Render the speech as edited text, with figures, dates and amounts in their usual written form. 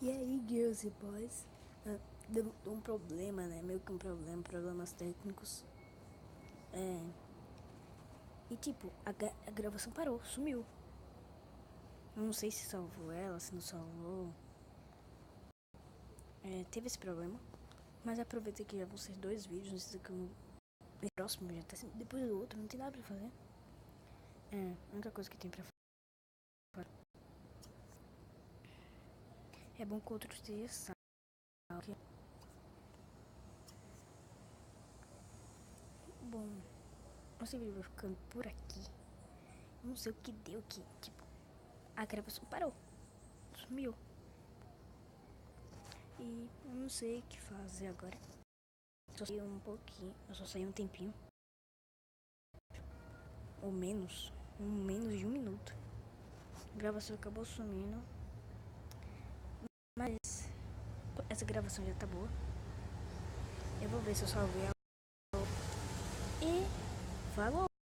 E aí, girls e boys, deu um problema, né? Meio que um problema, problemas técnicos. E tipo, a gravação parou, sumiu. Eu não sei se salvou ela, se não salvou. Teve esse problema. Mas aproveitei que já vão ser 2 vídeos, nesse aqui próximo já tá depois do outro, não tem nada pra fazer. A única coisa que tem pra fazer é bom que outros dias sabe. Bom, nosso vídeo vai ficando por aqui. Não sei o que deu que, tipo, a gravação parou, sumiu. E eu não sei o que fazer agora. Só saí um pouquinho, eu só saí um tempinho. Ou menos de 1 minuto. A gravação acabou sumindo. Mas essa gravação já tá boa. Eu vou ver se eu salvei ela. E falou!